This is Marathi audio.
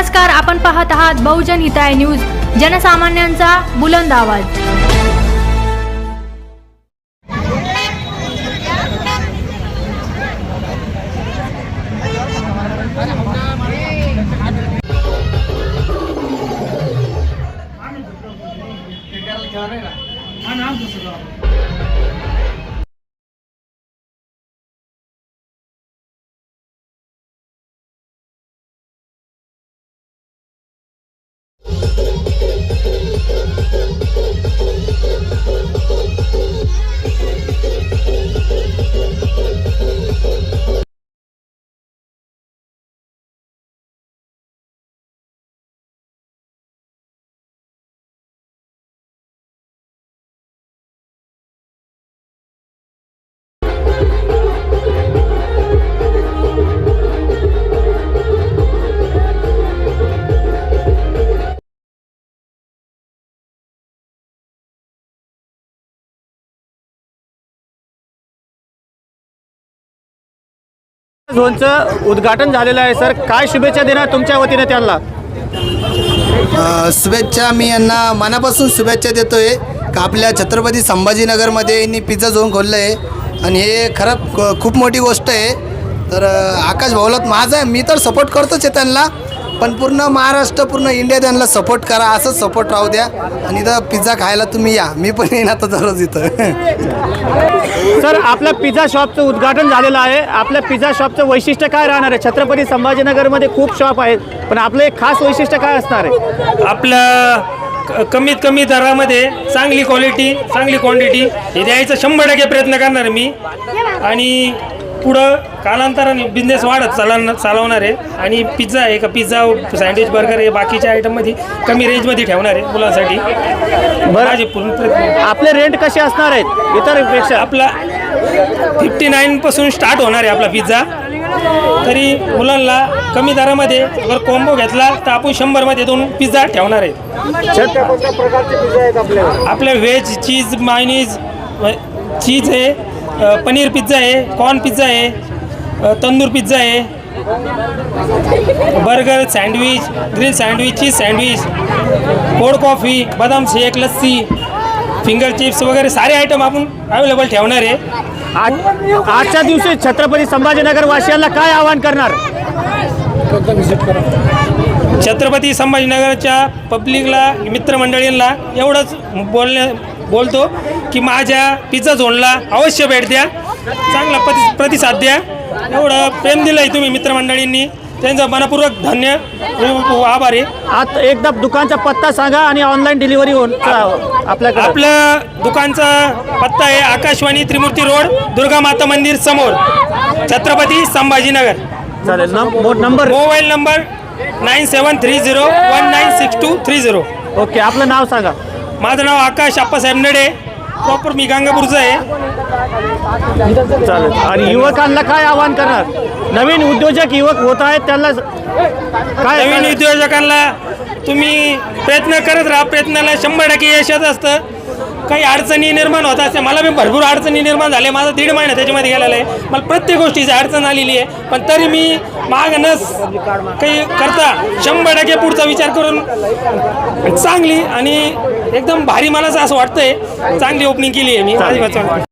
नमस्कार, आपण पाहत आहात बहुजन हिताय न्यूज, जनसामान्यांचा बुलंद आवाज। झोनचं उद्घाटन झालेलं आहे सर, काय शुभेच्छा देणार तुमच्या वतीने त्यांना? शुभेच्छा, मी यांना मनापासून शुभेच्छा देतोय का आपल्या छत्रपती संभाजीनगरमध्ये यांनी पिझ्झा झोन खोललं आहे आणि हे खरं खूप मोठी गोष्ट आहे। तर आकाश भाऊला माझा आहे, मी तर सपोर्ट करतोच आहे त्यांना, पण पूर्ण महाराष्ट्र पूर्ण इंडिया त्यांना सपोर्ट करा, असंच सपोर्ट राहू द्या आणि इथं पिझ्झा खायला तुम्ही या, मी पण येईन आता दररोज इथं। सर, आपल्या पिझ्झा शॉपचं उद्घाटन झालेलं आहे, आपल्या पिझ्झा शॉपचं वैशिष्ट्य काय राहणार आहे? छत्रपती संभाजीनगरमध्ये खूप शॉप आहेत, पण आपलं एक खास वैशिष्ट्य काय असणार आहे? आपलं कमीत कमी दरामध्ये चांगली क्वालिटी, चांगली क्वांटिटी हे द्यायचा 100% प्रयत्न करणार मी आणि पुढं कालांतराने बिझनेस वाढत चालवणार आहे। आणि पिझ्झा आहे का, पिझ्झा सँडविच बर्गर हे बाकीच्या आयटममध्ये कमी रेंजमध्ये ठेवणार आहे मुलांसाठी। माझे पूर्ण आपले रेंट कसे असणार आहेत इतरपेक्षा? आपला 59 पासून स्टार्ट होणार आहे आपला पिझ्झा, तरी मुलांना कमी दरामध्ये अगर कॉम्बो घेतला तर आपण 100मध्ये 2 पिझ्झा ठेवणार आहे। आपल्या व्हेज, चीज, मायनीज, चीज आहे, पनीर पिझ्झा आहे, कॉर्न पिझ्झा आहे, तंदूर पिझ्झा आहे, burger, sandwich, grill sandwich, cheese sandwich, cold coffee, बदाम शेक, लस्सी, फिंगर चिप्स वगैरे सारे आयटम आपण अवेलेबल ठेवणार आहे। आजच्या दिवशी छत्रपती संभाजीनगर वासियांना काय आवाहन करणार? छत्रपती संभाजीनगरच्या पब्लिकला, मित्रमंडळींना एवढंच बोलतो की माझ्या पिझ्झा झोनला अवश्य भेट द्या, चांगला प्रतिसाद द्या। एवढं प्रेम दिलं आहे तुम्ही मित्रमंडळींनी, त्यांचा मनपूर्वक धन्य आभार आहे। आता एकदा दुकानचा पत्ता सांगा आणि ऑनलाईन डिलिव्हरी होऊन आपल्याकडे? आपलं दुकानचा पत्ता आहे आकाशवाणी त्रिमूर्ती रोड, दुर्गा माता मंदिर समोर, छत्रपती संभाजीनगर। चालेल, नंबर मोबाईल नंबर 9730196230। ओके, आपलं नाव सांगा? माझं नाव आकाश आप्पासाहेब नडे, प्रॉपर मी गंगापूरचा आहे। चालेल, आणि युवकांना काय आवाहन करणार? नवीन उद्योजक युवक होत आहेत, त्यांना काय? नवीन उद्योजकांना तुम्ही प्रयत्न करत राहा, प्रयत्नाला 100% यशच असतं। काही अडचणी निर्माण होत असते, मला बी भरपूर अडचणी निर्माण झाल्या, माझा 1.5 महिना त्याच्यामध्ये गेलेला आहे, मला प्रत्येक गोष्टीची अडचण आलेली आहे, पण तरी मी माग न काही करता 100% पुढचा विचार करून चांगली आणि एकदम भारी मला असं वाटतंय चांगली ओपनिंग केली आहे मी।